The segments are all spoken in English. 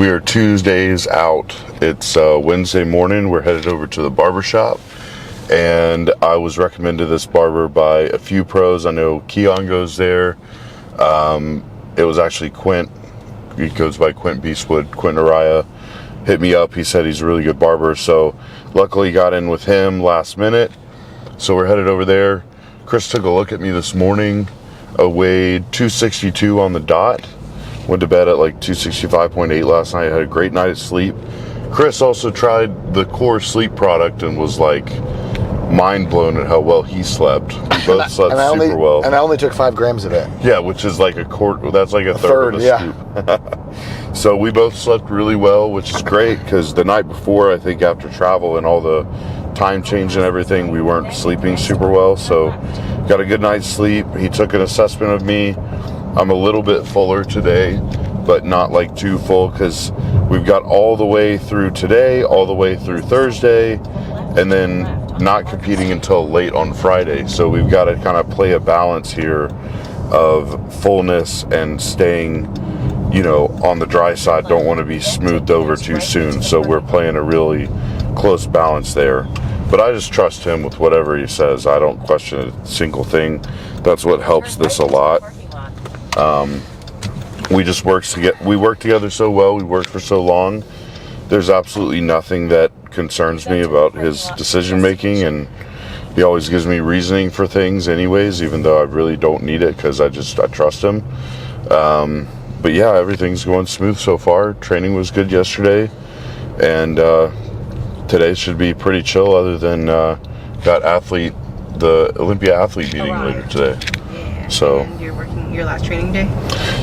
We are 2 days out. It's Wednesday morning. We're headed over to the Barbershop, and I was recommended this barber by a few pros. I know Keon goes there. It was actually Quint. He goes by Quint Beastwood. Quint Araya hit me up. He said he's a really good barber, so luckily got in with him last minute. So we're headed over there. Chris took a look at me this morning. I weighed 262 on the dot. Went to bed at like 265.8 last night. Had a great night of sleep. Chris also tried the Core Sleep product and was like mind blown at how well he slept. We both slept super well. And I only took 5 grams of it. Yeah, which is like a quart. That's like a third of a scoop. So we both slept really well, which is great because the night before, I think after travel and all the time change and everything, we weren't sleeping super well. So got a good night's sleep. He took an assessment of me. I'm a little bit fuller today, but not like too full because we've got all the way through today, all the way through Thursday, and then not competing until late on Friday. So we've got to kind of play a balance here of fullness and staying, you know, on the dry side. Don't want to be smoothed over too soon. So we're playing a really close balance there. But I just trust him with whatever he says. I don't question a single thing. That's what helps this a lot. We work together so well. We worked for so long. There's absolutely nothing that concerns me about his decision making, and he always gives me reasoning for things anyways, even though I really don't need it because I trust him. But yeah, everything's going smooth so far. Training was good yesterday, and today should be pretty chill other than the Olympia athlete meeting later today. So, and you're working your last training day?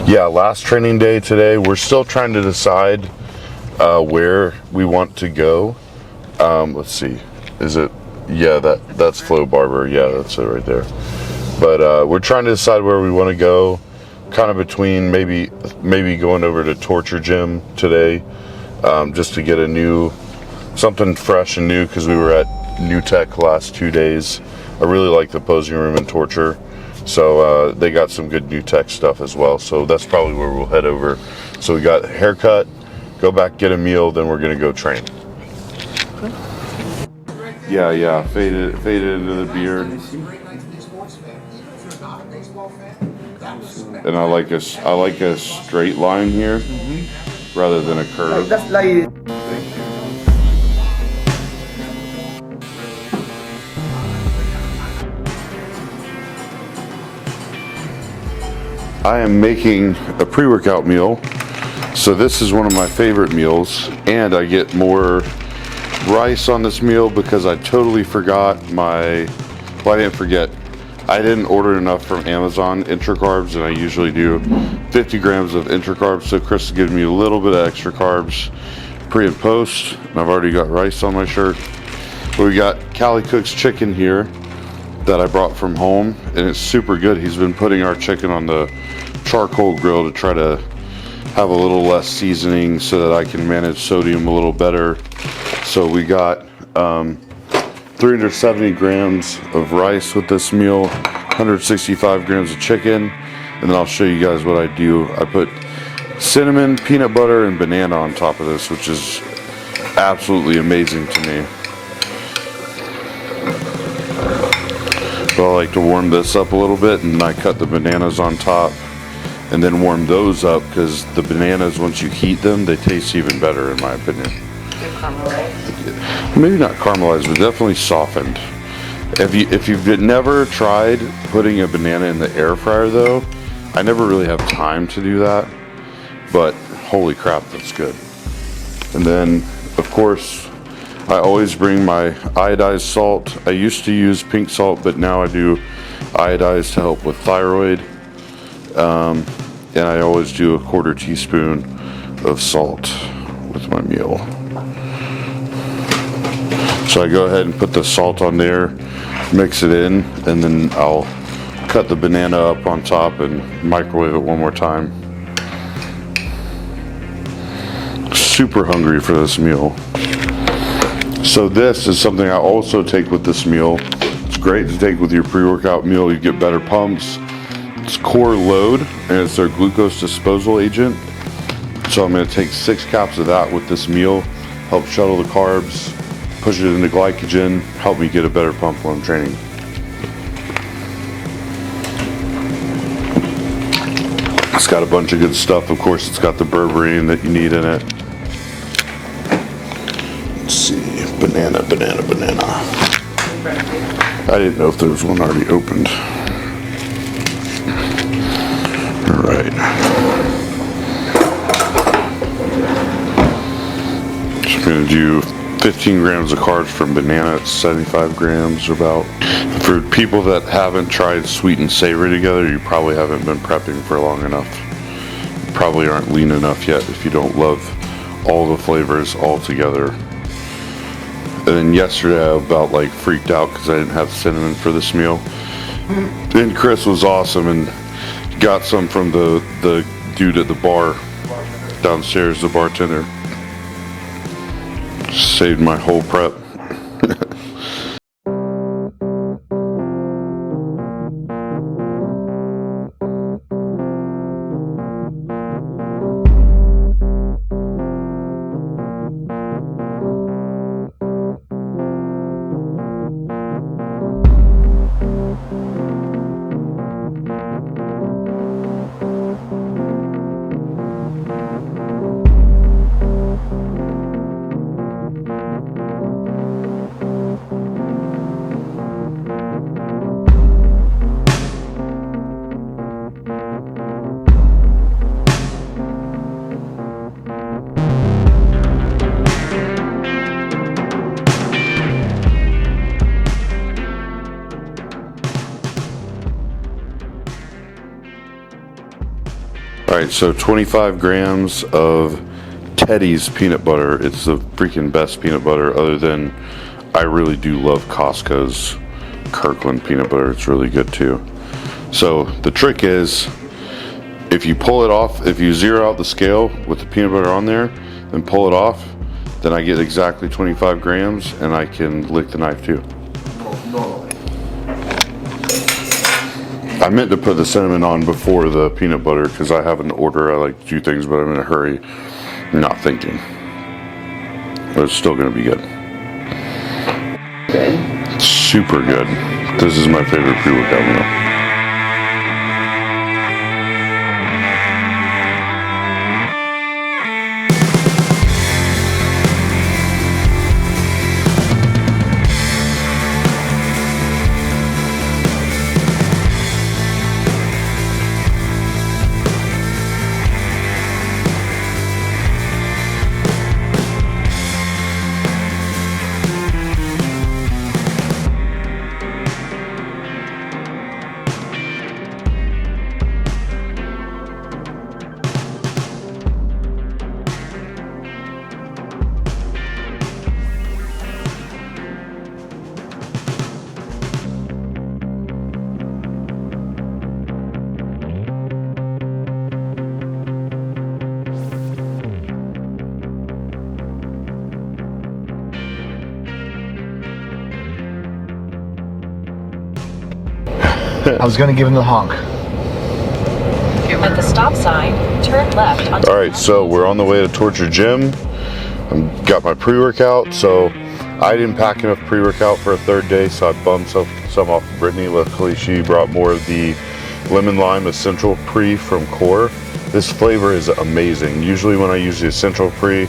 Yeah, last training day today. We're still trying to decide where we want to go. Let's see. Is it? Yeah, that's Flo Barber. Yeah, that's it right there. But we're trying to decide where we want to go. Kind of between maybe going over to Torture Gym today, just to get something fresh and new because we were at New Tech the last 2 days. I really like the posing room in Torture. So they got some good New Tech stuff as well. So that's probably where we'll head over. So we got a haircut, go back, get a meal, then we're going to go train. Yeah, faded into the beard. And I like a straight line here rather than a curve. I am making a pre-workout meal, so this is one of my favorite meals, and I get more rice on this meal because I totally forgot I didn't order enough from Amazon intra-carbs, and I usually do 50 grams of intra-carbs, so Chris is giving me a little bit of extra carbs pre and post, and I've already got rice on my shirt. But we got Callie Cook's chicken here that I brought from home, and it's super good. He's been putting our chicken on the charcoal grill to try to have a little less seasoning so that I can manage sodium a little better. So we got 370 grams of rice with this meal, 165 grams of chicken, and then I'll show you guys what I do. I put cinnamon, peanut butter, and banana on top of this, which is absolutely amazing to me. So I like to warm this up a little bit, and I cut the bananas on top and then warm those up because the bananas, once you heat them, they taste even better in my opinion. Maybe not caramelized, but definitely softened. If you've never tried putting a banana in the air fryer though, I never really have time to do that, but holy crap, that's good. And then of course I always bring my iodized salt. I used to use pink salt, but now I do iodized to help with thyroid. And I always do a 1/4 teaspoon of salt with my meal. So I go ahead and put the salt on there, mix it in, and then I'll cut the banana up on top and microwave it one more time. Super hungry for this meal. So this is something I also take with this meal. It's great to take with your pre-workout meal. You get better pumps. It's Core Load, and it's their glucose disposal agent. So I'm going to take 6 caps of that with this meal, help shuttle the carbs, push it into glycogen, help me get a better pump while I'm training. It's got a bunch of good stuff. Of course, it's got the berberine that you need in it. Let's see, banana. I didn't know if there was one already opened. All right. So I'm going to do 15 grams of carbs from banana. It's 75 grams about. For people that haven't tried sweet and savory together, you probably haven't been prepping for long enough. You probably aren't lean enough yet if you don't love all the flavors all together. And then yesterday I about like freaked out because I didn't have cinnamon for this meal. And Chris was awesome and got some from the dude at the bar downstairs, the bartender. Saved my whole prep. Alright, so 25 grams of Teddy's peanut butter. It's the freaking best peanut butter other than I really do love Costco's Kirkland peanut butter. It's really good too. So the trick is if you pull it off, if you zero out the scale with the peanut butter on there and pull it off, then I get exactly 25 grams and I can lick the knife too. I meant to put the cinnamon on before the peanut butter because I have an order. I like to do things, but I'm in a hurry, not thinking. But it's still going to be good. Good. Super good. This is my favorite pre-workout meal. I was going to give him the honk. At the stop sign, turn left. All right, so we're on the way to Torture Gym. Got my pre-workout, so I didn't pack enough pre-workout for a third day, so I bumped some off Brittany. Luckily, she brought more of the lemon lime essential pre from Core. This flavor is amazing. Usually when I use the essential pre,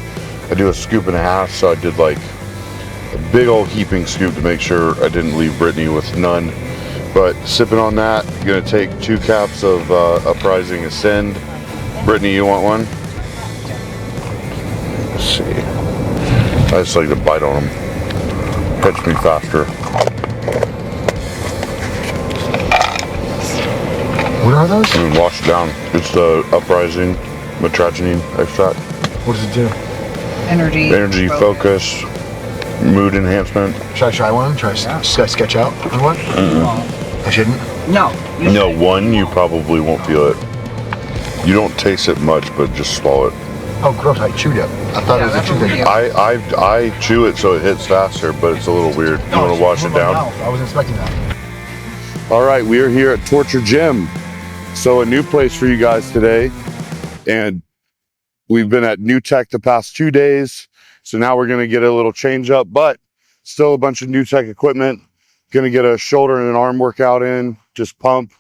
I do a scoop and a half, so I did like a big old heaping scoop to make sure I didn't leave Brittany with none. But sipping on that, I'm gonna take 2 caps of UPRISING Ascend. Brittany, you want one? Let's see. I just like to bite on them. Catch me faster. What are those? And wash it down. It's the UPRISING metragenine extract. What does it do? Energy focus, mood enhancement. Should I try one? Try sketch out on one? I shouldn't? No. No, one, you probably won't feel it. You don't taste it much, but just swallow it. Oh, gross, I chewed it. I thought it was a chew thing. I chew it so it hits faster, but it's a little weird. You want to wash it down? I wasn't expecting that. All right, we are here at Torture Gym. So a new place for you guys today. And We've been at New Tech the past 2 days. So now we're going to get a little change up, but still a bunch of New Tech equipment. Going to get a shoulder and an arm workout in, just pump,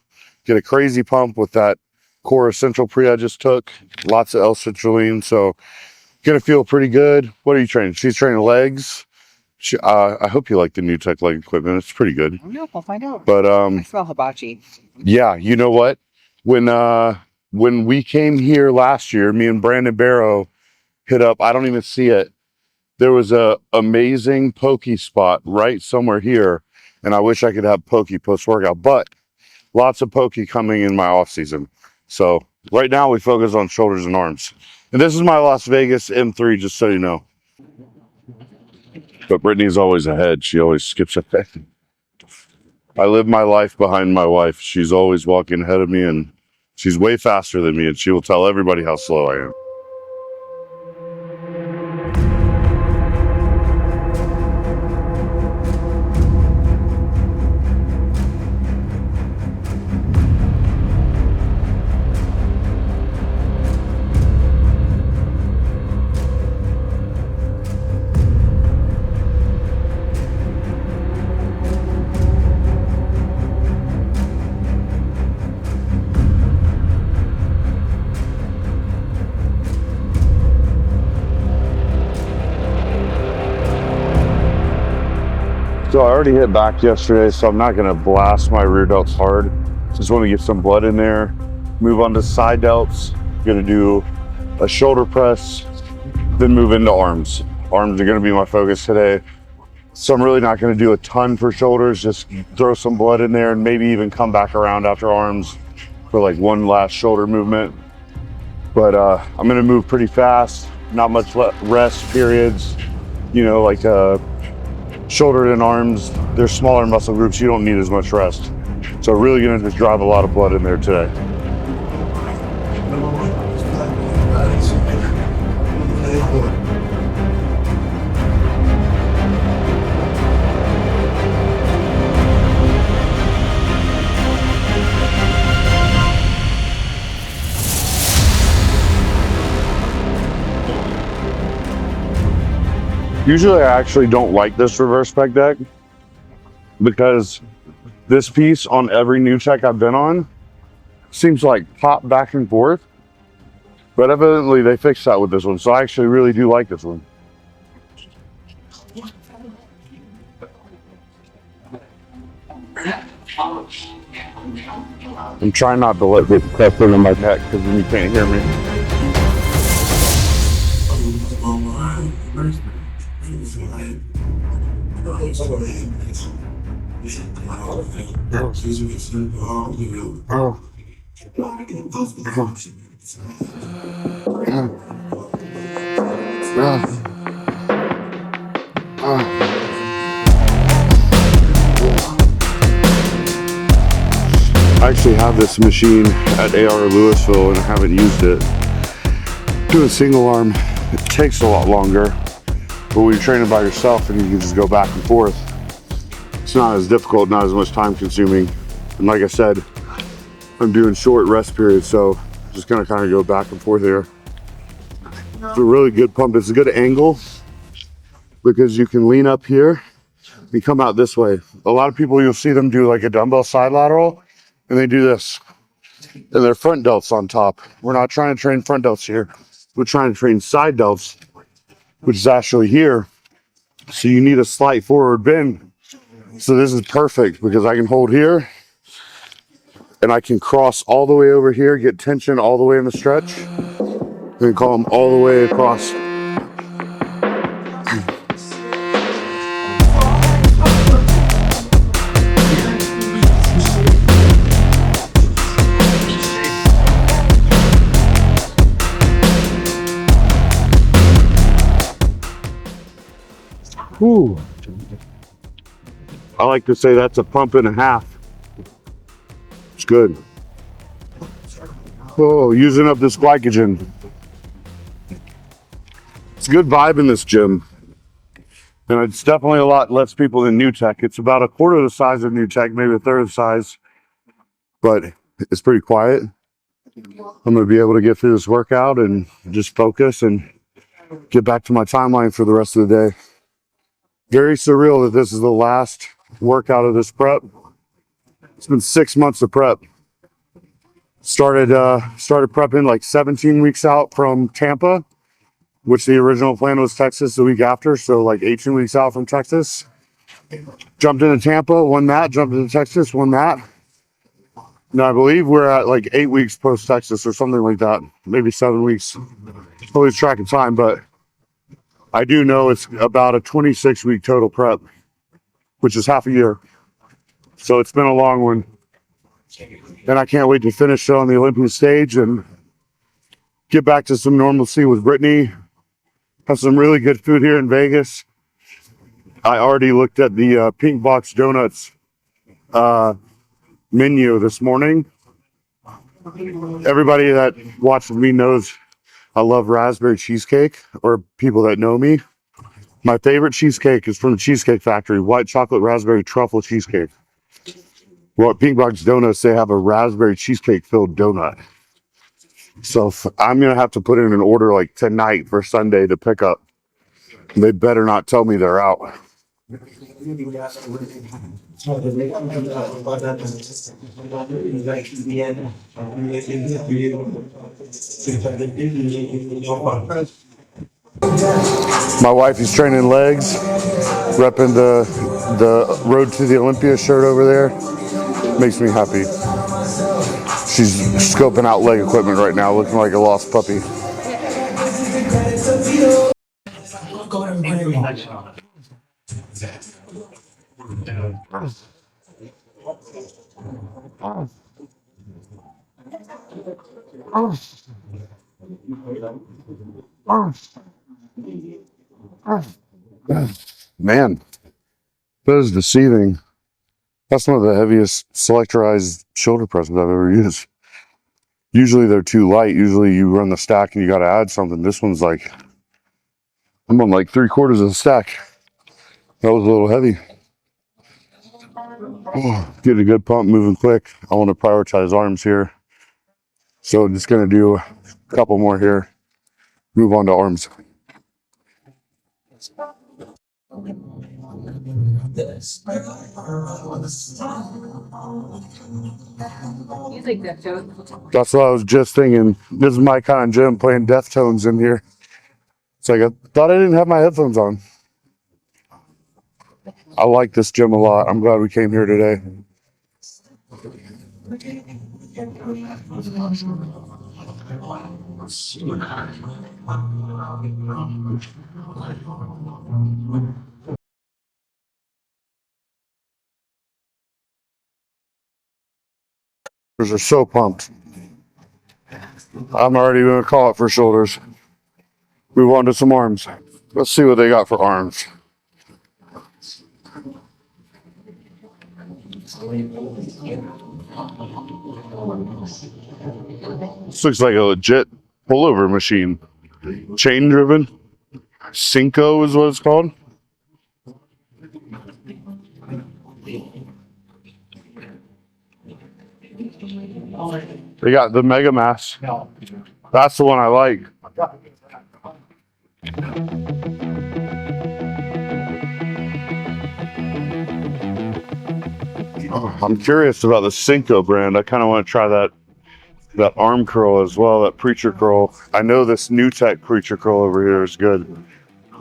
get a crazy pump with that Core Essential Pre I just took. Lots of L-citrulline. So going to feel pretty good. What are you training? She's training legs. I hope you like the New Tech leg equipment. It's pretty good. I don't know. We'll find out. But I smell hibachi. yeah, you know what? When we came here last year, me and Brandon Barrow hit up. I don't even see it. There was a amazing pokey spot right somewhere here, and I wish I could have pokey post workout. But lots of pokey coming in my off season. So right now we focus on shoulders and arms. And this is my Las Vegas M3, just so you know. But Brittany's always ahead. She always skips ahead. I live my life behind my wife. She's always walking ahead of me, and she's way faster than me, and she will tell everybody how slow I am. So I already hit back yesterday, so I'm not going to blast my rear delts hard. Just want to get some blood in there. Move on to side delts. Going to do a shoulder press, then move into arms. Arms are going to be my focus today. So I'm really not going to do a ton for shoulders. Just throw some blood in there and maybe even come back around after arms for like one last shoulder movement. But I'm going to move pretty fast. Not much rest periods. You know, like shoulder and arms, they're smaller muscle groups. You don't need as much rest. So really gonna just drive a lot of blood in there today. Usually I actually don't like this reverse pec deck because this piece on every New Tech I've been on seems like pop back and forth, but evidently they fixed that with this one. So I actually really do like this one. I'm trying not to let it press into my neck because then you can't hear me. I actually have this machine at AR Louisville and I haven't used it. Do a single arm, it takes a lot longer, but when you're training by yourself and you can just go back and forth, it's not as difficult, not as much time consuming. And like I said, I'm doing short rest periods, so just gonna kind of go back and forth here. It's a really good pump. It's a good angle because you can lean up here and come out this way. A lot of people, you'll see them do like a dumbbell side lateral and they do this. And their front delts on top. We're not trying to train front delts here. We're trying to train side delts, which is actually here. So you need a slight forward bend. So this is perfect because I can hold here and I can cross all the way over here, get tension all the way in the stretch, and call them all the way across. Whew. I like to say that's a pump and a half. It's good. Oh, using up this glycogen. It's a good vibe in this gym. And it's definitely a lot less people than New Tech. It's about a quarter of the size of New Tech, maybe a third of the size, but it's pretty quiet. I'm going to be able to get through this workout and just focus and get back to my timeline for the rest of the day. Very surreal that this is the last workout of this prep. It's been 6 months of prep. Started prepping like 17 weeks out from Tampa, which the original plan was Texas the week after. So like 18 weeks out from Texas. Jumped into Tampa, won that. Jumped into Texas, won that. Now I believe we're at like 8 weeks post Texas or something like that. Maybe 7 weeks. Always tracking time, but I do know it's about a 26-week total prep, which is half a year. So it's been a long one. And I can't wait to finish on the Olympia stage and get back to some normalcy with Brittany. Have some really good food here in Vegas. I already looked at the Pink Box Donuts menu this morning. Everybody that watches me knows I love raspberry cheesecake, or people that know me. My favorite cheesecake is from the Cheesecake Factory, white chocolate raspberry truffle cheesecake. Well, at Pink Box Donuts, they have a raspberry cheesecake filled donut. So I'm going to have to put in an order like tonight for Sunday to pick up. They better not tell me they're out. My wife is training legs, repping the Road to the Olympia shirt over there. Makes me happy. She's scoping out leg equipment right now, looking like a lost puppy. Man, that is deceiving. That's one of the heaviest selectorized shoulder presses I've ever used. Usually they're too light. Usually you run the stack and you got to add something. This one's like, I'm on like 3/4 of the stack. That was a little heavy. Oh, get a good pump, moving quick. I want to prioritize arms here. So I'm just going to do a couple more here. Move on to arms. That's what I was just thinking. This is my kind of gym, playing Deftones in here. It's like, I thought I didn't have my headphones on. I like this gym a lot. I'm glad we came here today. Are so pumped. I'm already going to call it for shoulders. Move on to some arms. Let's see what they got for arms. This looks like a legit pullover machine. Chain driven. Cinco is what it's called. They got the Mega Mass. That's the one I like. Oh, I'm curious about the Cinco brand. I kind of want to try that arm curl as well, that preacher curl. I know this New Tech preacher curl over here is good.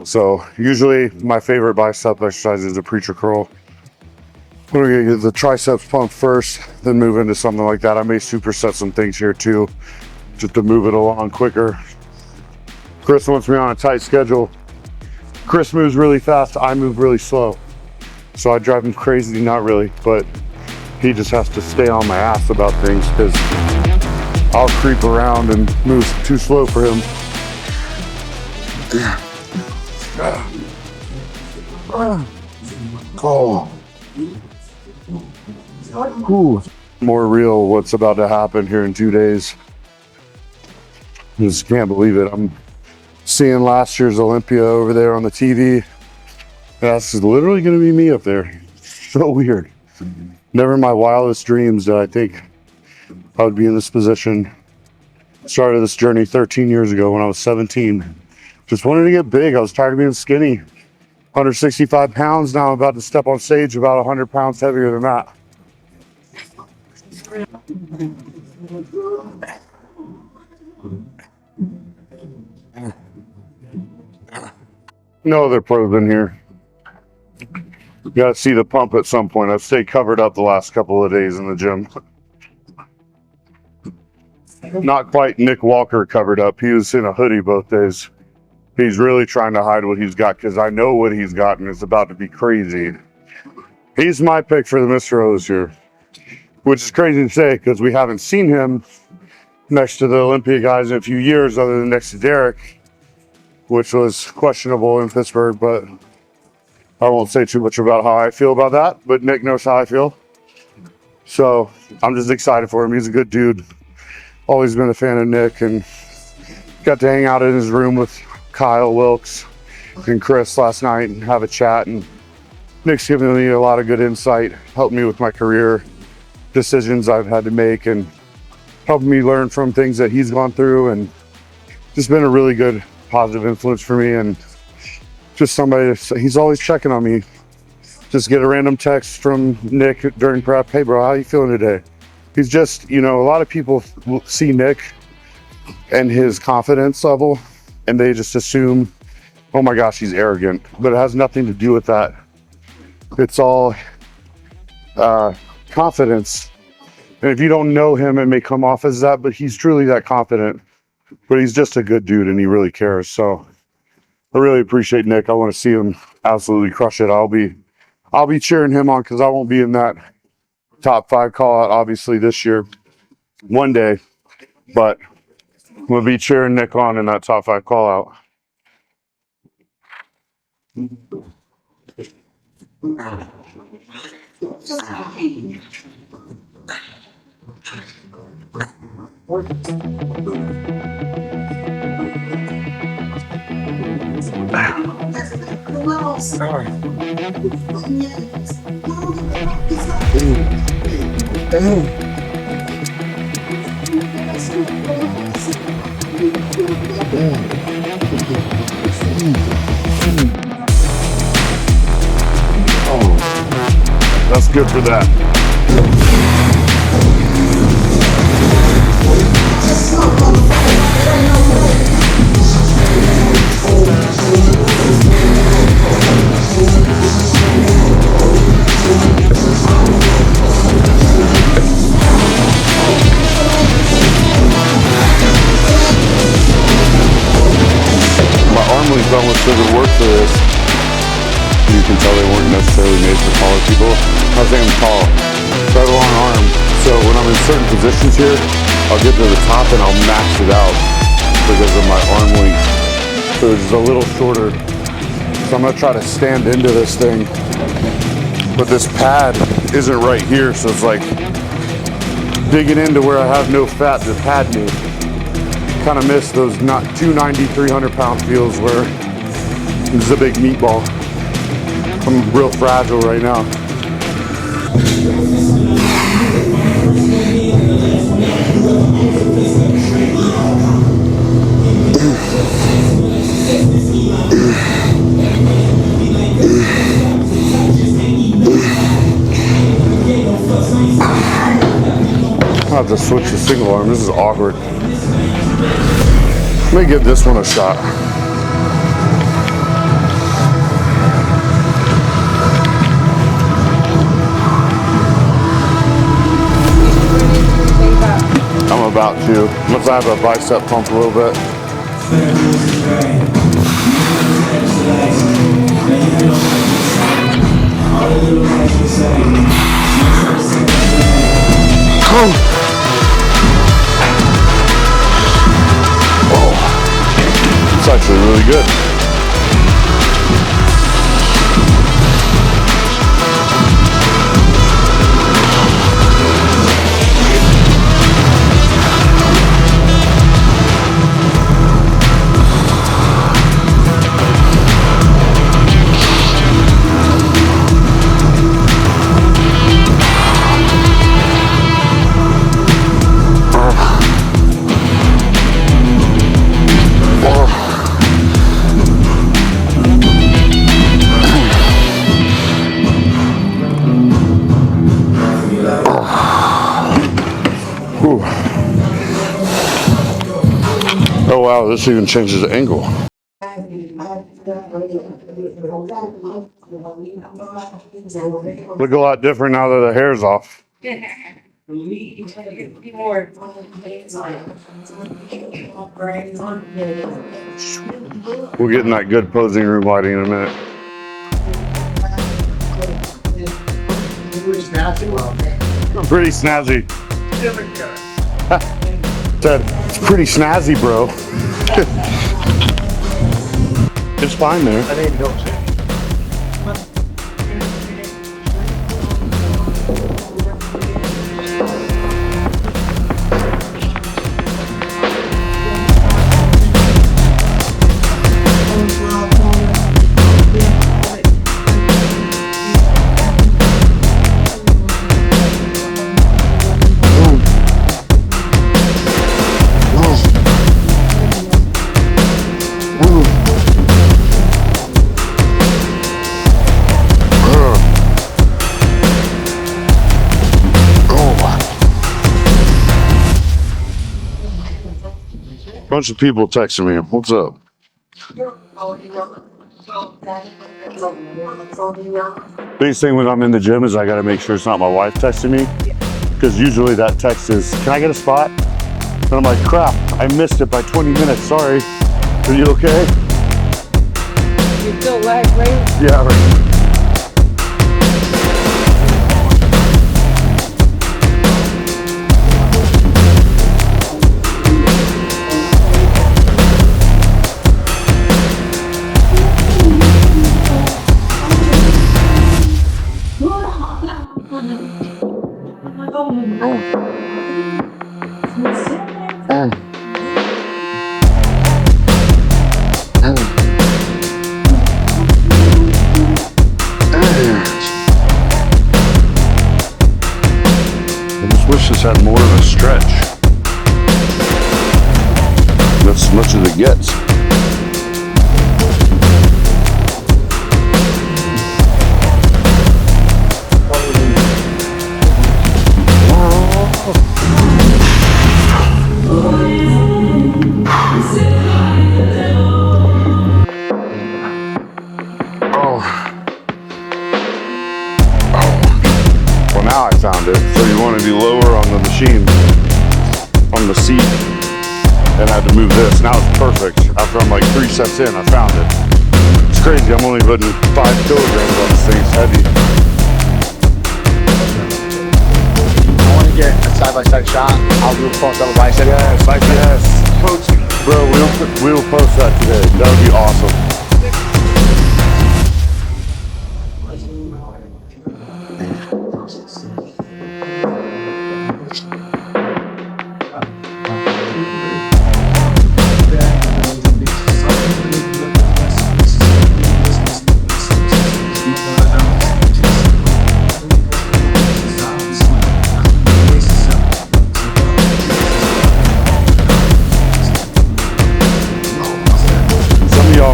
So usually my favorite bicep exercise is a preacher curl. We're gonna get the triceps pump first, then move into something like that. I may superset some things here too, just to move it along quicker. Chris wants me on a tight schedule. Chris moves really fast, I move really slow. So I drive him crazy, not really, but he just has to stay on my ass about things because I'll creep around and move too slow for him. Oh. Ooh. More real what's about to happen here in 2 days. Just can't believe it. I'm seeing last year's Olympia over there on the TV. That's literally going to be me up there. So weird. Never in my wildest dreams did I think I would be in this position Started this journey 13 years ago when I was 17. Just wanted to get big. I was tired of being skinny. 165 pounds. Now I'm about to step on stage about 100 pounds heavier than that. No other pros in here. You gotta see the pump at some point. I've stayed covered up the last couple of days in the gym. Not quite Nick Walker covered up. He was in a hoodie both days. He's really trying to hide what he's got because I know what he's got and it's about to be crazy. He's my pick for the Mr. O this year, which is crazy to say because we haven't seen him next to the Olympia guys in a few years other than next to Derek, which was questionable in Pittsburgh, but I won't say too much about how I feel about that, but Nick knows how I feel. So I'm just excited for him. He's a good dude. Always been a fan of Nick and got to hang out in his room with Kyle Wilkes and Chris last night and have a chat. And Nick's given me a lot of good insight, helped me with my career decisions I've had to make and helped me learn from things that he's gone through, and just been a really good positive influence for me. And just somebody, he's always checking on me. Just get a random text from Nick during prep. Hey bro, how you feeling today? He's just, you know, a lot of people see Nick and his confidence level and they just assume, oh my gosh, he's arrogant, but it has nothing to do with that. It's all confidence. And if you don't know him, it may come off as that, but he's truly that confident. But he's just a good dude and he really cares. So I really appreciate Nick. I want to see him absolutely crush it. I'll be cheering him on because I won't be in that top 5 call out obviously this year, one day, but we'll be cheering Nick on in that top 5 call out. Oh, that's good for that. My arm leaves almost doesn't work for this. You can tell they weren't necessarily made for taller people. I was saying tall, so I have a long arm. So when I'm in certain positions here, I'll get to the top and I'll max it out because of my arm length. So it's a little shorter. So I'm gonna try to stand into this thing, but this pad isn't right here, so it's like digging into where I have no fat to pad me. Kind of miss those 290, 300 pound feels where this is a big meatball. I'm real fragile right now. I'll have to switch to single arm. This is awkward. Let me give this one a shot. I'm about to. Once I have a bicep pump a little bit. Oh, it's actually really good. Oh, this even changes the angle. Look a lot different now that the hair's off. We'll get in that good posing room lighting in a minute. Pretty snazzy. Said, it's pretty snazzy, bro. It's fine there. Bunch of people texting me. What's up? Biggest thing when I'm in the gym is I got to make sure it's not my wife texting me, because usually that text is, "Can I get a spot?" And I'm like, "Crap, I missed it by 20 minutes. Sorry. Are you okay?" You still lag, right? Yeah, right. Had more of a stretch. That's as much as it gets. Now I found it. So you want to be lower on the machine, on the seat, and I had to move this. Now it's perfect. After I'm like 3 sets in, I found it. It's crazy. I'm only putting 5 kilograms on this thing. It's heavy. I want to get a side-by-side shot. I'll do a front double bicep. Yes, yes. Bro, we'll post that today. That would be awesome.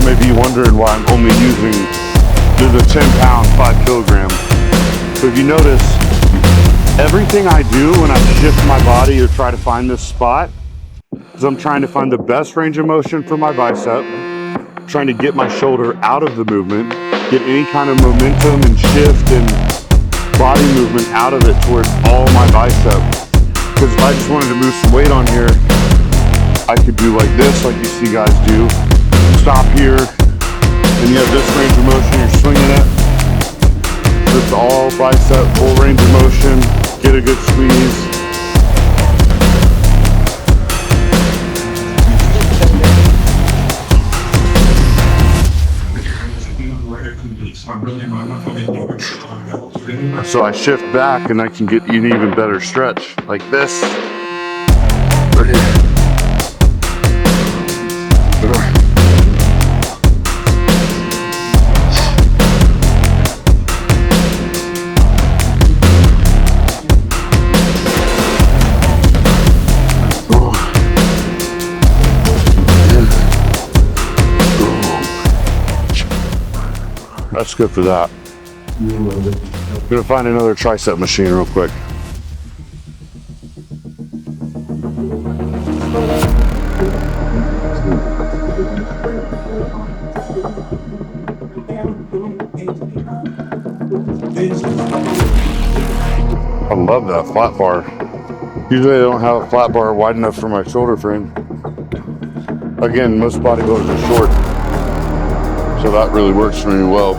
May be wondering why I'm only using the 10 pound 5 kilogram. So if you notice, everything I do when I shift my body or try to find this spot is I'm trying to find the best range of motion for my bicep, trying to get my shoulder out of the movement, get any kind of momentum and shift and body movement out of it towards all my bicep. Because if I just wanted to move some weight on here, I could do like this, like you see guys do. Stop here, and you have this range of motion, you're swinging it. So it's all bicep, full range of motion, get a good squeeze. So I shift back and I can get an even better stretch, like this. Right here. That's good for that. I'm gonna find another tricep machine real quick. I love that flat bar. Usually I don't have a flat bar wide enough for my shoulder frame. Again, most bodybuilders are short, so that really works for me well.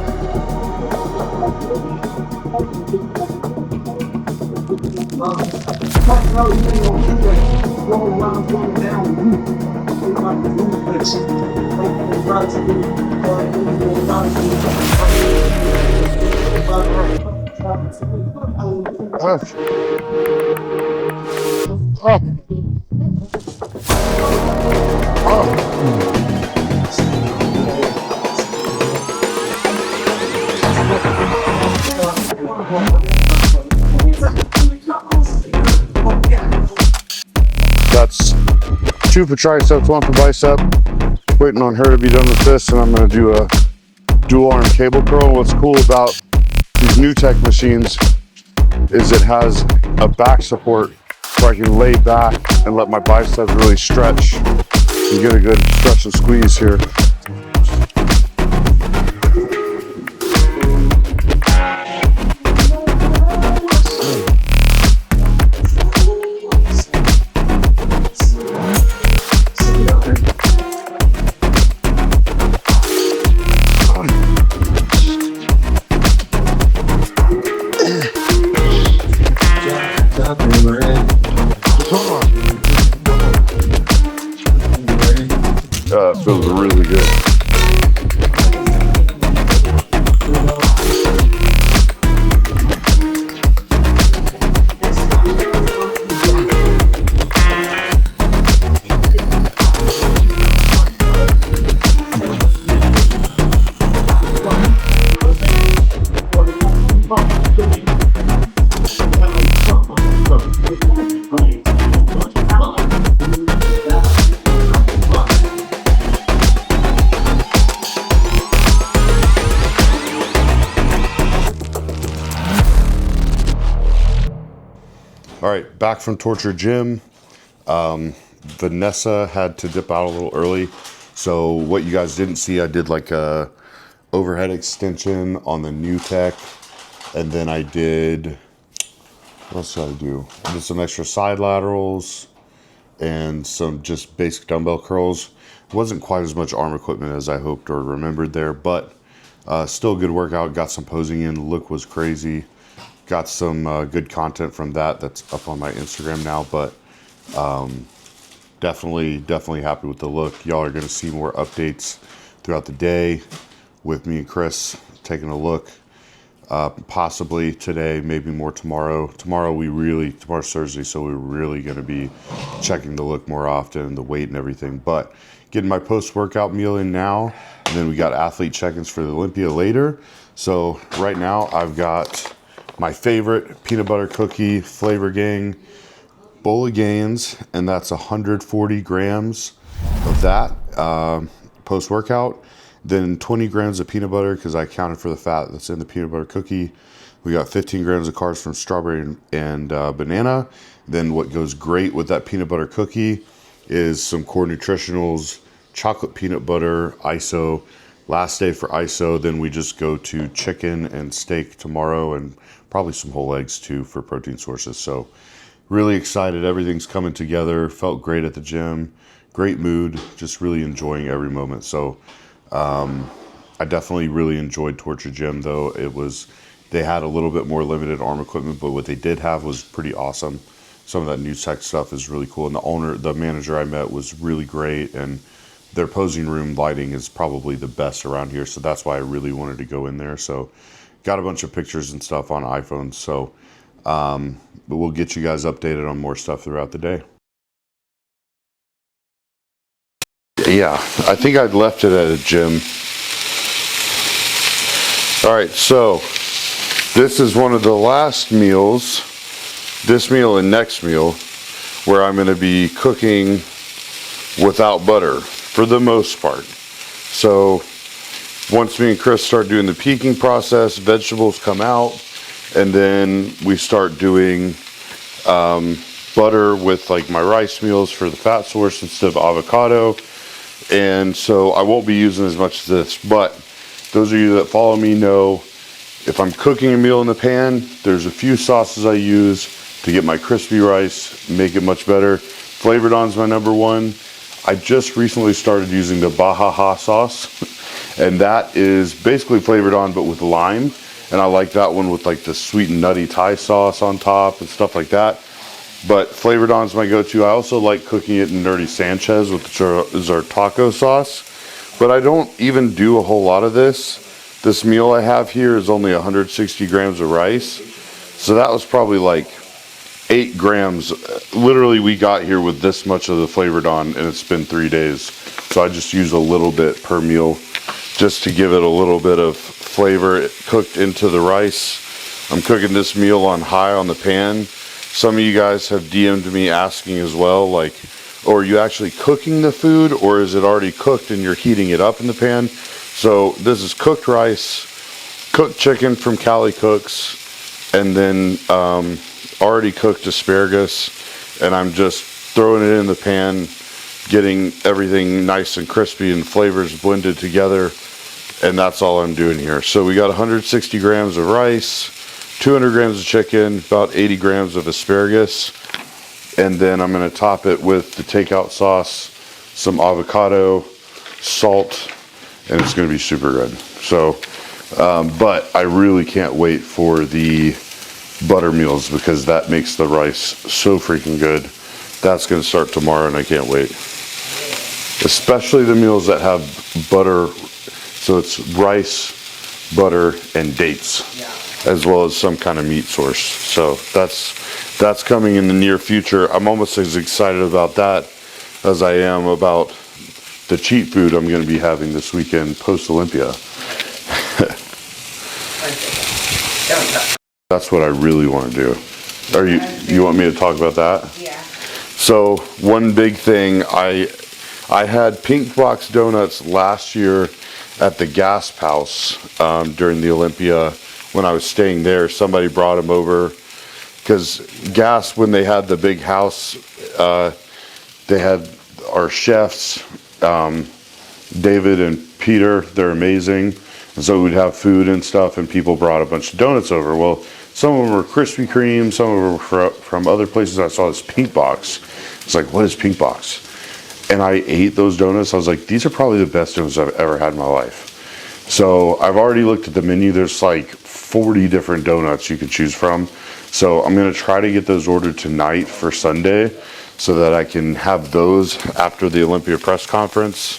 That's 2 for tricep, 1 for bicep. Waiting on her to be done with this, and I'm going to do a dual arm cable curl. What's cool about these new tech machines is it has a back support so I can lay back and let my biceps really stretch and get a good stretch and squeeze here. Feels really good. All right, back from Torture Gym. Vanessa had to dip out a little early. So what you guys didn't see, I did like a overhead extension on the new tech. And then I did, what else did I do? I did some extra side laterals and some just basic dumbbell curls. It wasn't quite as much arm equipment as I hoped or remembered there, but still a good workout. Got some posing in, the look was crazy. Got some good content from that. That's up on my Instagram now, but definitely happy with the look. Y'all are gonna see more updates throughout the day with me and Chris taking a look. Possibly today, maybe more tomorrow. Tomorrow's Thursday, so we're really gonna be checking the look more often, the weight and everything. But getting my post-workout meal in now, and then we got athlete check-ins for the Olympia later. So right now I've got my favorite peanut butter cookie Flavor Gang bowl of Gains, and that's 140 grams of that post-workout. Then 20 grams of peanut butter, because I counted for the fat that's in the peanut butter cookie. We got 15 grams of carbs from strawberry and banana. Then what goes great with that peanut butter cookie is some core nutritionals, chocolate peanut butter, ISO. Last day for ISO, then we just go to chicken and steak tomorrow, and probably some whole eggs too for protein sources. So really excited, everything's coming together. Felt great at the gym, great mood, just really enjoying every moment. So I definitely really enjoyed Torture Gym, though. They had a little bit more limited arm equipment, but what they did have was pretty awesome. Some of that new tech stuff is really cool, and the manager I met was really great, and their posing room lighting is probably the best around here, so that's why I really wanted to go in there. So got a bunch of pictures and stuff on iPhones, so but we'll get you guys updated on more stuff throughout the day. Yeah, I think I'd left it at a gym. All right, so this is one of the last meals, this meal and next meal, where I'm going to be cooking without butter for the most part. So once me and Chris start doing the peaking process, vegetables come out, and then we start doing butter with like my rice meals for the fat source instead of avocado. And so I won't be using as much of this, but those of you that follow me know if I'm cooking a meal in the pan, there's a few sauces I use to get my crispy rice, make it much better. Flavored On's my number one. I just recently started using the Baja sauce, and that is basically Flavored On but with lime. And I like that one with like the sweet and nutty Thai sauce on top and stuff like that. But Flavored On's my go-to. I also like cooking it in Nerdy Sanchez, which is our taco sauce. But I don't even do a whole lot of this. This meal I have here is only 160 grams of rice. So that was probably like 8 grams. Literally, we got here with this much of the Flavored On, and it's been 3 days. So I just use a little bit per meal just to give it a little bit of flavor cooked into the rice. I'm cooking this meal on high on the pan. Some of you guys have DM'd me asking as well, like, oh, are you actually cooking the food, or is it already cooked and you're heating it up in the pan? So this is cooked rice, cooked chicken from Cali Cooks, and then already cooked asparagus, and I'm just throwing it in the pan, getting everything nice and crispy and flavors blended together, and that's all I'm doing here. So we got 160 grams of rice, 200 grams of chicken, about 80 grams of asparagus, and then I'm going to top it with the takeout sauce, some avocado, salt, and it's going to be super good. So, but I really can't wait for the butter meals because that makes the rice so freaking good. That's going to start tomorrow, and I can't wait. Especially the meals that have butter. So it's rice, butter, and dates, as well as some kind of meat source. So that's coming in the near future. I'm almost as excited about that as I am about the cheat food I'm going to be having this weekend post Olympia. That's what I really want to do. You want me to talk about that? Yeah. So one big thing, I had Pink Box Donuts last year at the Gasp House during the Olympia when I was staying there. Somebody brought them over because Gasp, when they had the big house, they had our chefs, David and Peter. They're amazing. And so we'd have food and stuff, and people brought a bunch of donuts over. Well, some of them were Krispy Kreme, some of them were from other places. I saw this Pink Box. It's like, what is Pink Box? And I ate those donuts. I was like, these are probably the best donuts I've ever had in my life. So I've already looked at the menu. There's like 40 different donuts you can choose from. So I'm going to try to get those ordered tonight for Sunday so that I can have those after the Olympia press conference.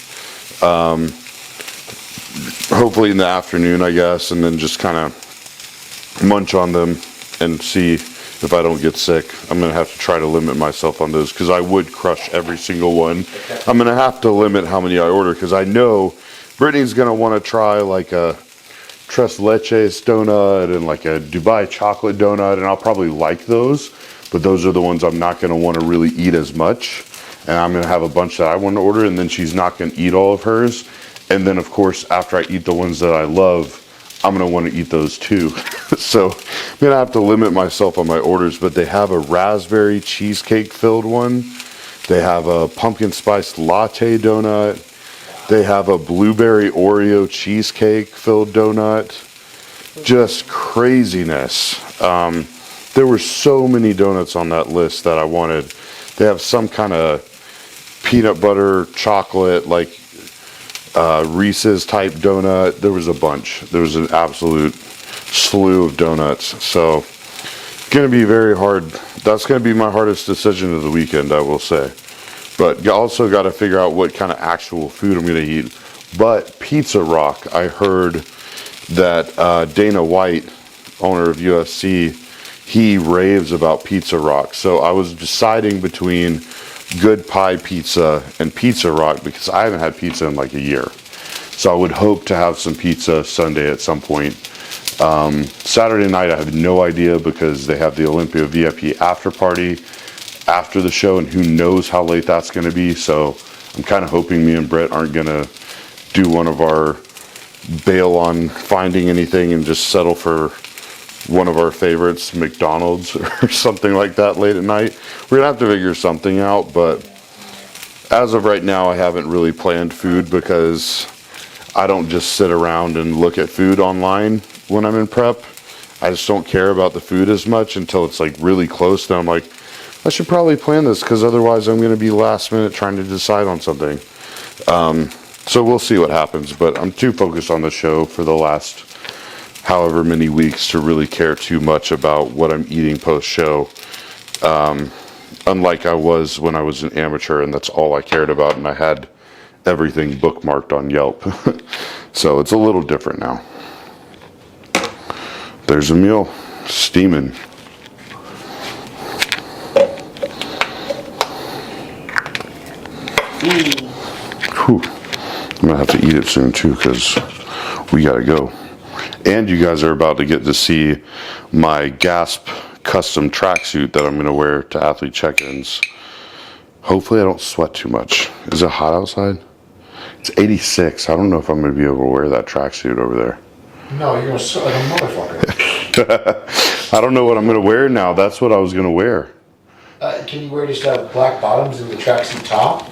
Hopefully in the afternoon, I guess, and then just kind of munch on them and see if I don't get sick. I'm going to have to try to limit myself on those because I would crush every single one. I'm going to have to limit how many I order because I know Brittany's going to want to try like a tres leches donut and like a Dubai chocolate donut, and I'll probably like those, but those are the ones I'm not going to want to really eat as much. And I'm going to have a bunch that I want to order, and then she's not going to eat all of hers. And then, of course, after I eat the ones that I love, I'm going to want to eat those too. So I'm going to have to limit myself on my orders, but they have a raspberry cheesecake filled one. They have a pumpkin spice latte donut. They have a blueberry Oreo cheesecake filled donut. Just craziness. There were so many donuts on that list that I wanted. They have some kind of peanut butter chocolate, like Reese's type donut. There was a bunch. There was an absolute slew of donuts. So it's going to be very hard. That's going to be my hardest decision of the weekend, I will say. But you also got to figure out what kind of actual food I'm going to eat. But Pizza Rock, I heard that Dana White, owner of UFC, he raves about Pizza Rock. So I was deciding between Good Pie Pizza and Pizza Rock because I haven't had pizza in like a year. So I would hope to have some pizza Sunday at some point. Saturday night, I have no idea because they have the Olympia VIP after party after the show, and who knows how late that's going to be. So I'm kind of hoping me and Brett aren't going to do one of our bail on finding anything and just settle for one of our favorites, McDonald's or something like that late at night. We're gonna have to figure something out, but as of right now, I haven't really planned food because I don't just sit around and look at food online. when I'm in prep. I just don't care about the food as much until it's like really close. Then I'm like, I should probably plan this because otherwise I'm going to be last minute trying to decide on something. So we'll see what happens, but I'm too focused on the show for the last however many weeks to really care too much about what I'm eating post-show. Unlike I was when I was an amateur and that's all I cared about and I had everything bookmarked on Yelp. So it's a little different now. There's a meal, steaming. Whew. I'm gonna have to eat it soon too because we gotta go. And you guys are about to get to see my Gasp custom tracksuit that I'm gonna wear to athlete check-ins. Hopefully I don't sweat too much. Is it hot outside? It's 86. I don't know if I'm gonna be able to wear that tracksuit over there. No, you're gonna sweat like a motherfucker. I don't know what I'm gonna wear now. That's what I was gonna wear. Can you wear just black bottoms and the tracksuit top?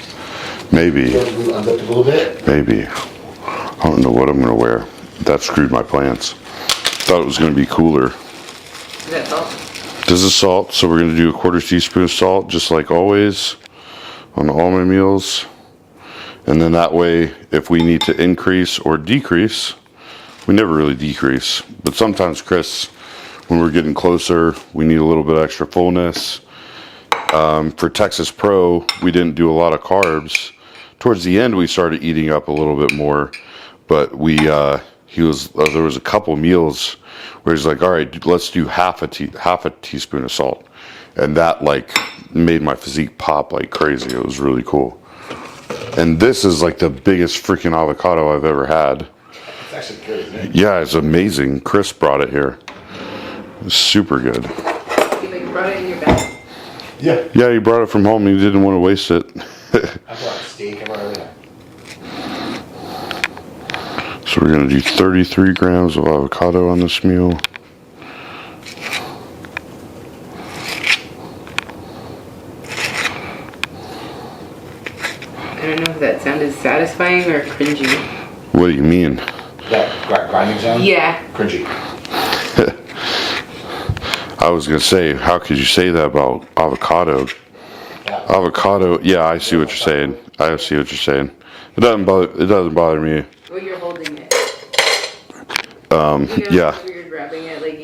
Maybe. Unzip a little bit? Maybe. I don't know what I'm gonna wear. That screwed my plans. Thought it was gonna be cooler. Is that salt? This is salt, so we're gonna do a 1/4 teaspoon of salt, just like always, on all my meals. And then that way, if we need to increase or decrease, we never really decrease. But sometimes, Chris, when we're getting closer, we need a little bit extra fullness. For Texas Pro, we didn't do a lot of carbs. Towards the end, we started eating up a little bit more, but there was a couple meals where he's like, all right, let's do half a teaspoon of salt. And that like made my physique pop like crazy. It was really cool. And this is like the biggest freaking avocado I've ever had. It's actually good, isn't it? Yeah, it's amazing. Chris brought it here. It's super good. You brought it in your bag? Yeah, he brought it from home. He didn't want to waste it. I brought steak. I brought everything. So we're going to do 33 grams of avocado on this meal. I don't know if that sounded satisfying or cringy. What do you mean? That grinding sound? Yeah. Cringy. I was going to say, how could you say that about avocado? Yeah. Avocado, yeah, I see what you're saying. I see what you're saying. It doesn't bother me. Well, you're holding it. Yeah. It's weird wrapping it. Like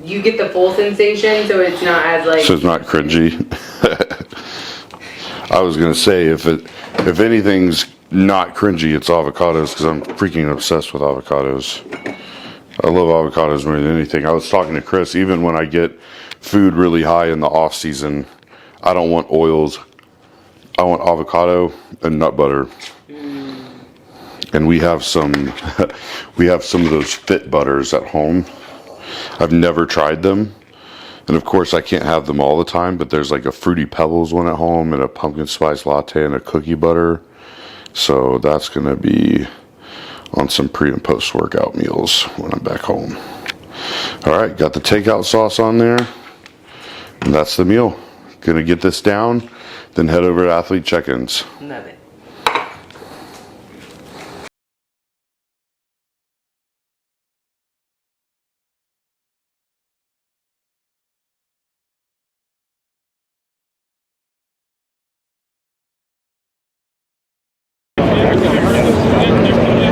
you get the full sensation, so it's not as like. So it's not cringy. I was gonna say if anything's not cringy, it's avocados because I'm freaking obsessed with avocados. I love avocados more than anything. I was talking to Chris. Even when I get food really high in the off season, I don't want oils. I want avocado and nut butter. And we have some of those fit butters at home. I've never tried them. And of course I can't have them all the time, but there's like a Fruity Pebbles one at home and a pumpkin spice latte and a cookie butter. So that's gonna be on some pre and post workout meals when I'm back home. All right, got the takeout sauce on there. And that's the meal. Gonna get this down, then head over to athlete check-ins. Love it.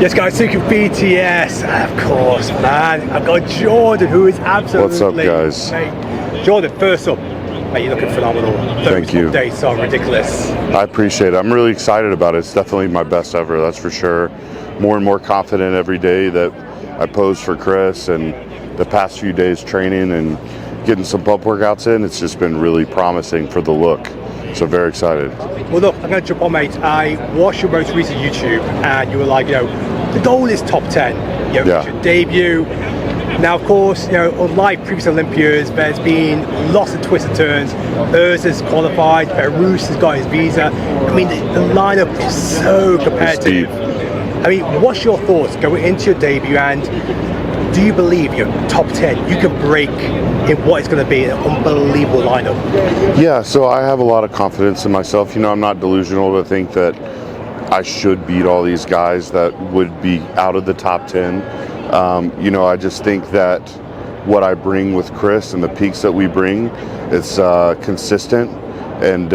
Yes, guys, speaking of BTS, of course, man. I've got Jordan, who is absolutely. What's up, guys? Mate. Jordan, first up, mate, you're looking phenomenal. Thank you. Days are ridiculous. I appreciate it. I'm really excited about it. It's definitely my best ever, that's for sure. More and more confident every day that I pose for Chris, and the past few days training and getting some pump workouts in, it's just been really promising for the look. So very excited. Well, look, I'm going to jump on, mate. I watched your most recent YouTube, and you were like, the goal is top 10. It's your debut. Now, of course, unlike previous Olympias, there's been lots of twists and turns. Urs has qualified, Belarus has got his visa. I mean, the lineup is so competitive. I mean, what's your thoughts going into your debut, and do you believe you're top 10? You can break in what is going to be an unbelievable lineup. Yeah, so I have a lot of confidence in myself. I'm not delusional to think that I should beat all these guys that would be out of the top 10. You know, I just think that what I bring with Chris and the peaks that we bring, it's consistent. And,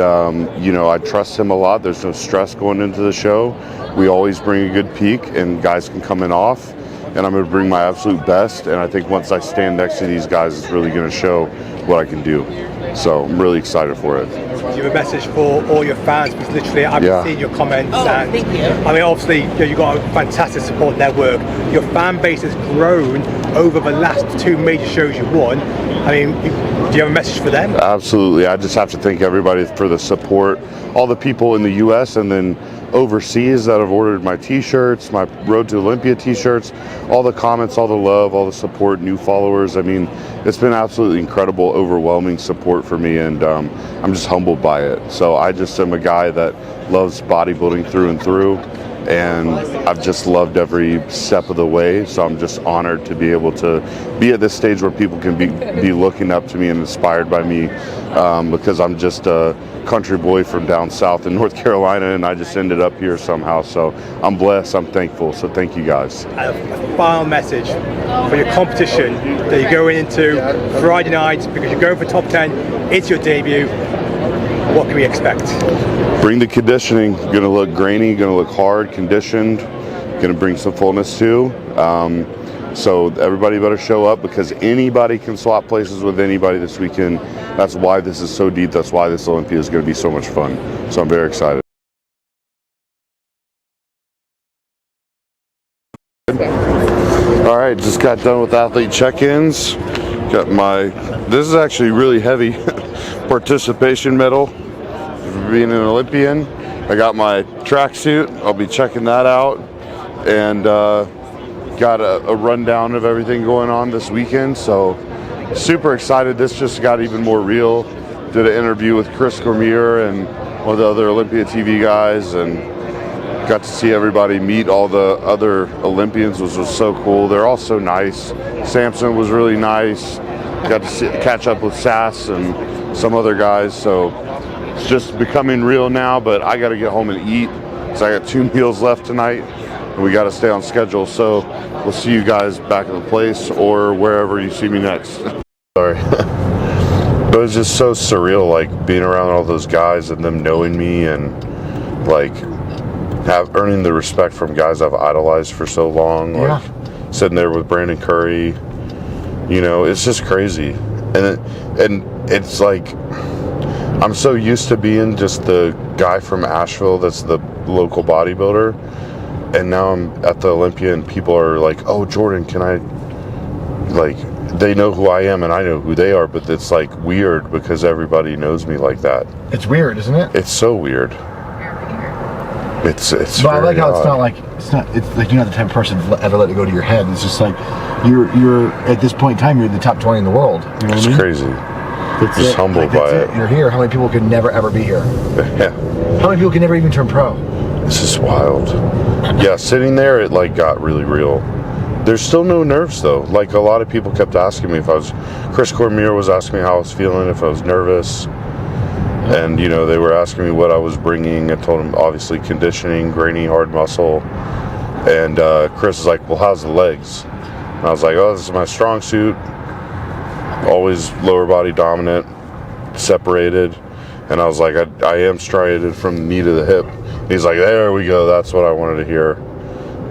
you know, I trust him a lot. There's no stress going into the show. We always bring a good peak, and guys can come in off. And I'm going to bring my absolute best. And I think once I stand next to these guys, it's really going to show what I can do. So I'm really excited for it. Do you have a message for all your fans? Because literally, I've been seeing your comments. And thank you. I mean, obviously, you've got a fantastic support network. Your fan base has grown over the last 2 major shows you've won. I mean, do you have a message for them? Absolutely. I just have to thank everybody for the support. All the people in the U.S. and then overseas that have ordered my t-shirts, my Road to Olympia t-shirts, all the comments, all the love, all the support, new followers. I mean, it's been absolutely incredible, overwhelming support for me, and I'm just humbled by it. So I just am a guy that loves bodybuilding through and through, and I've just loved every step of the way. So I'm just honored to be able to be at this stage where people can be looking up to me and inspired by me, because I'm just a country boy from down south in North Carolina, and I just ended up here somehow. So I'm blessed, I'm thankful. So thank you guys. A final message for your competition that you're going into Friday night, because you're going for top 10. It's your debut. What can we expect? Bring the conditioning. Gonna look grainy, gonna look hard, conditioned, gonna bring some fullness too. So everybody better show up, because anybody can swap places with anybody this weekend. That's why this is so deep. That's why this Olympia is gonna be so much fun. So I'm very excited. All right, just got done with athlete check-ins. Got this is actually really heavy participation medal for being an Olympian. I got my tracksuit. I'll be checking that out, and got a rundown of everything going on this weekend. So super excited. This just got even more real. Did an interview with Chris Cormier and one of the other Olympia TV guys, and got to see everybody, meet all the other Olympians, which was so cool. They're all so nice. Samson was really nice. Got to catch up with Sass and some other guys. So it's just becoming real now, but I got to get home and eat. So I got 2 meals left tonight, and we got to stay on schedule. So we'll see you guys back at the place or wherever you see me next. Sorry. It was just so surreal, like being around all those guys and them knowing me, and like earning the respect from guys I've idolized for so long. Like sitting there with Brandon Curry, you know, it's just crazy. And it's like, I'm so used to being just the guy from Asheville that's the local bodybuilder, and now I'm at the Olympia and people are like, oh, Jordan, can I, like, they know who I am and I know who they are, but it's like weird because everybody knows me like that. It's weird, isn't it? It's so weird. It's but I like how odd. it's like you're not the type of person to ever let it go to your head. It's just like you're at this point in time, you're in the top 20 in the world. You know what I mean? Crazy. Just humbled by it. You're here. How many people could never ever be here? Yeah. How many people can never even turn pro? This is wild. Yeah, sitting there, it like got really real. There's still no nerves though. Like a lot of people kept asking me if I was. Chris Cormier was asking me how I was feeling, if I was nervous. And, you know, they were asking me what I was bringing. I told them, obviously, conditioning, grainy, hard muscle. And Chris is like, well, how's the legs? And I was like, oh, this is my strong suit. Always lower body dominant, separated. And I was like, I am striated from the knee to the hip. He's like, there we go. That's what I wanted to hear.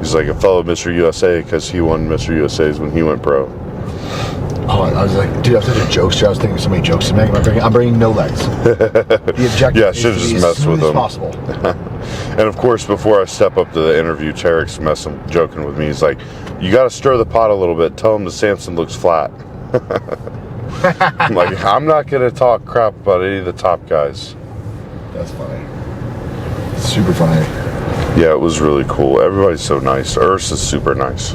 He's like a fellow Mr. USA, because he won Mr. USA's when he went pro. Oh, I was like, dude, I was such a jokester. I was thinking of so many jokes to make. I'm bringing no legs. The objective yeah, I should have just messed with him. Possible. And of course, before I step up to the interview, Tarek's joking with me. He's like, you got to stir the pot a little bit. Tell him the Samson looks flat. I'm like, I'm not going to talk crap about any of the top guys. That's funny. Super funny. Yeah, it was really cool. Everybody's so nice. Urs is super nice.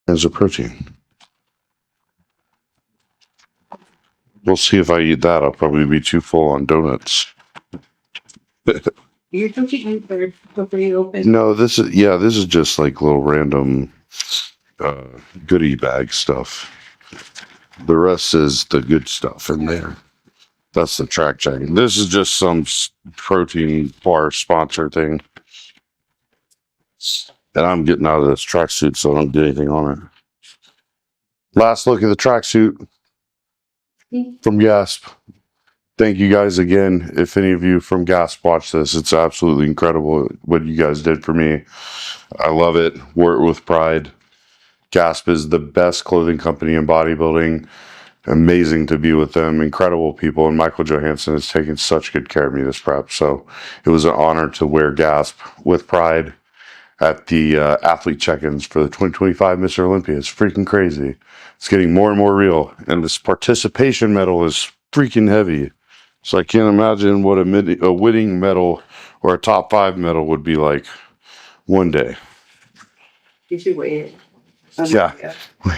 As a protein. We'll see if I eat that. I'll probably be too full on donuts. You're cooking before you open. No, this is just like little random goodie bag stuff. The rest is the good stuff in there. That's the track jacket. This is just some protein bar sponsor thing. And I'm getting out of this tracksuit so I don't get anything on it. Last look at the tracksuit from Gasp. Thank you guys again. If any of you from Gasp watch this, it's absolutely incredible what you guys did for me. I love it. Wore it with pride. Gasp is the best clothing company in bodybuilding. Amazing to be with them. Incredible people. And Michael Johansson has taken such good care of me this prep. So it was an honor to wear Gasp with pride at the athlete check-ins for the 2025 Mr. Olympia. It's freaking crazy. It's getting more and more real. And this participation medal is freaking heavy. So I can't imagine what a winning medal or a top 5 medal would be like one day. You should weigh it. Yeah,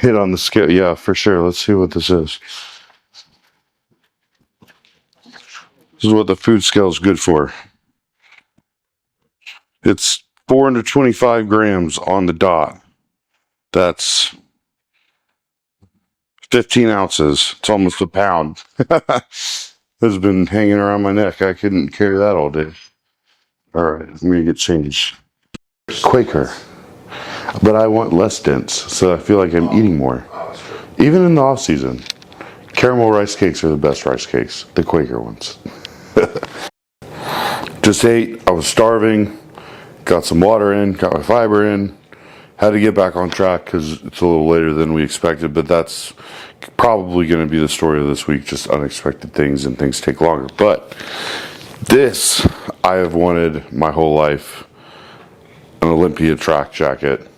hit on the scale. Yeah, for sure. Let's see what this is. This is what the food scale is good for. It's 425 grams on the dot. That's 15 ounces. It's almost a pound. It's been hanging around my neck. I couldn't carry that all day. All right, I'm going to get changed. Quaker. But I want less dense, so I feel like I'm eating more. Even in the off season. Caramel rice cakes are the best rice cakes. The Quaker ones. Just ate. I was starving. Got some water in. Got my fiber in. Had to get back on track because it's a little later than we expected. But that's probably going to be the story of this week. Just unexpected things and things take longer. But this I have wanted my whole life. An Olympia track jacket.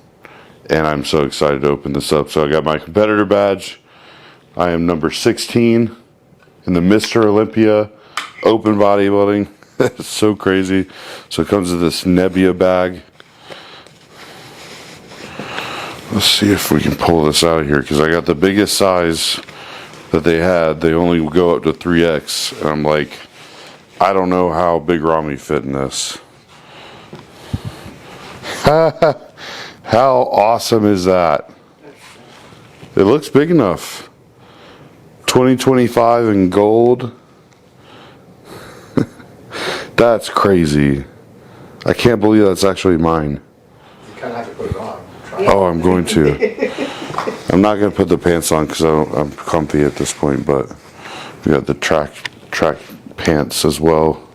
And I'm so excited to open this up. So I got my competitor badge. I am number 16 in the Mr. Olympia Open Bodybuilding. It's so crazy. So it comes with this Nebula bag. Let's see if we can pull this out of here because I got the biggest size that they had. They only go up to 3X. And I'm like, I don't know how Big Ramy fit in this. How awesome is that? It looks big enough. 2025 in gold. That's crazy. I can't believe that's actually mine. You kind of have to put it on. Oh, I'm going to. I'm not going to put the pants on because I'm comfy at this point, but we got the track pants as well.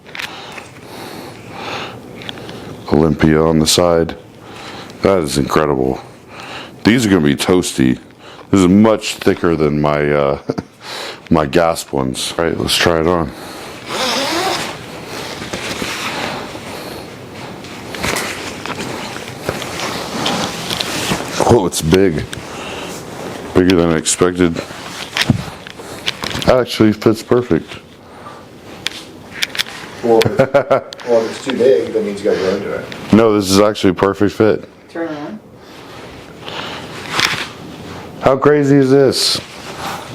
Olympia on the side. That is incredible. These are going to be toasty. This is much thicker than my my Gasp ones. All right, let's try it on. Oh, it's big. Bigger than I expected. Actually fits perfect. Well, if it's too big, that means you got to go into it. No, this is actually a perfect fit. Turn on. How crazy is this?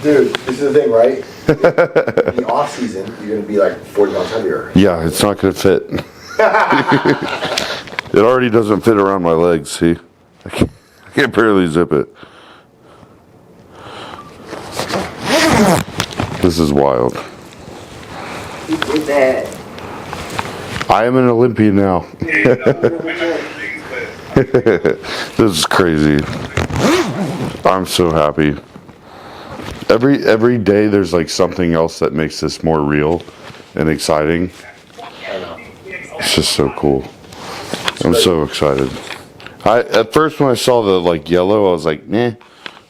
Dude, this is the thing, right? In the off season, you're going to be like 40 pounds heavier. Yeah, it's not going to fit. It already doesn't fit around my legs, see? I can barely zip it. This is wild. Look at that. I am an Olympian now. This is crazy. I'm so happy. Every day there's like something else that makes this more real and exciting. It's just so cool. I'm so excited. At first when I saw the like yellow, I was like, nah.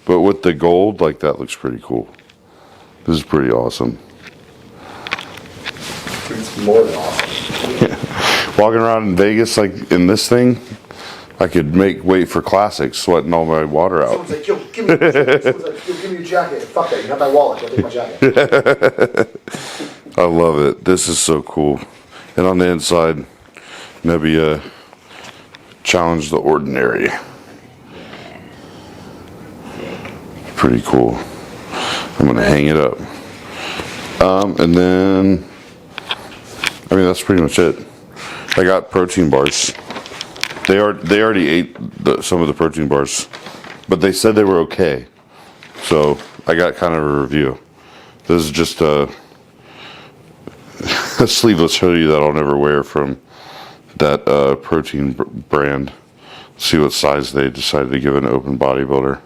But with the gold, like that looks pretty cool. This is pretty awesome. It's more than awesome. Walking around in Vegas like in this thing, I could wait for classics, sweating all my water out. Someone's like, yo, give me your jacket. Fuck that, you have my wallet, don't take my jacket. I love it. This is so cool. And on the inside, Nebula challenge the ordinary. Pretty cool. I'm gonna hang it up. And then, I mean, that's pretty much it. I got protein bars. They already ate some of the protein bars, but they said they were okay. So I got kind of a review. This is just a sleeveless hoodie that I'll never wear from that protein brand. See what size they decided to give an Open Bodybuilder.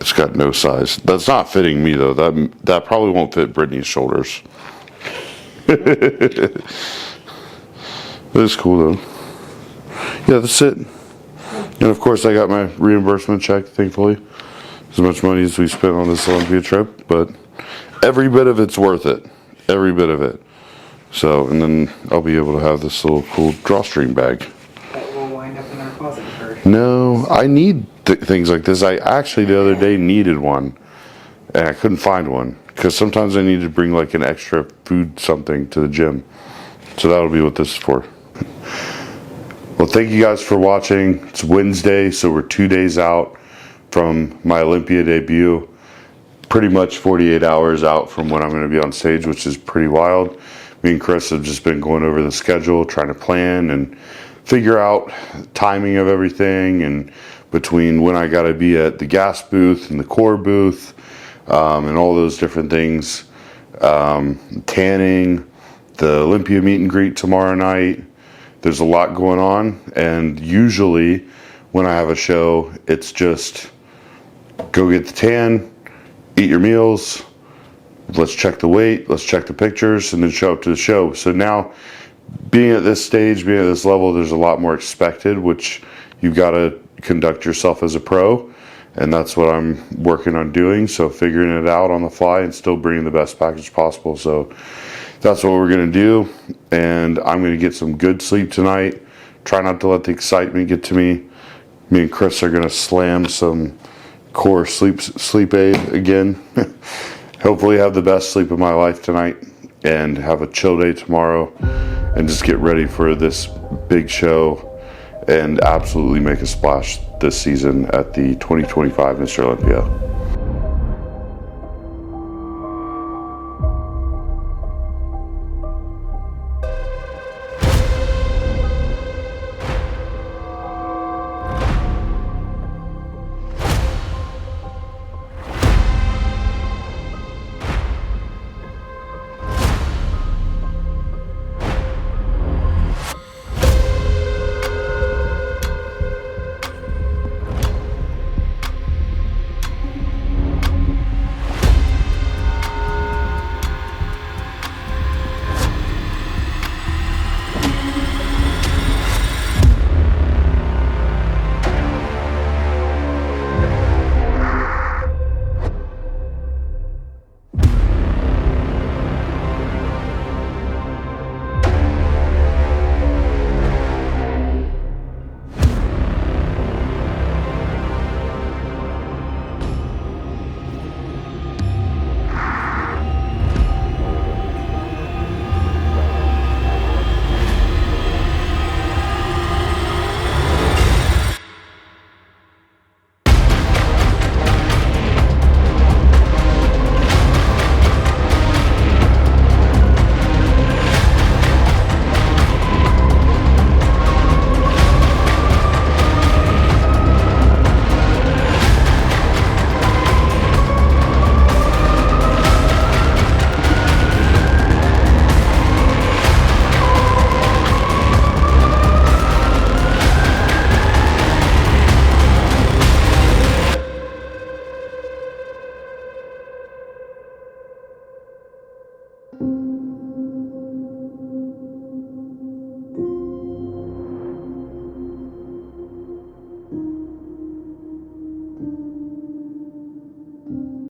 It's got no size. That's not fitting me though. That probably won't fit Brittany's shoulders. It's cool though. Yeah, that's it. And of course I got my reimbursement check, thankfully. As much money as we spent on this Olympia trip, but every bit of it's worth it. Every bit of it. So, and then I'll be able to have this little cool drawstring bag. That will wind up in our closet first. No, I need things like this. I actually the other day needed one, and I couldn't find one because sometimes I need to bring like an extra food something to the gym. So that'll be what this is for. Well, thank you guys for watching. It's Wednesday, so we're 2 days out from my Olympia debut. Pretty much 48 hours out from when I'm going to be on stage, which is pretty wild. Me and Chris have just been going over the schedule, trying to plan and figure out timing of everything, and between when I got to be at the gas booth and the core booth, and all those different things. Tanning, the Olympia meet and greet tomorrow night. There's a lot going on, and usually when I have a show, it's just go get the tan, eat your meals, let's check the weight, let's check the pictures, and then show up to the show. So now, being at this stage, being at this level, there's a lot more expected, which you've got to conduct yourself as a pro, and that's what I'm working on doing. So figuring it out on the fly and still bringing the best package possible. So that's what we're going to do, and I'm going to get some good sleep tonight. Try not to let the excitement get to me. Me and Chris are going to slam some core sleep aid again. Hopefully have the best sleep of my life tonight and have a chill day tomorrow and just get ready for this big show and absolutely make a splash this season at the 2025 Mr. Olympia.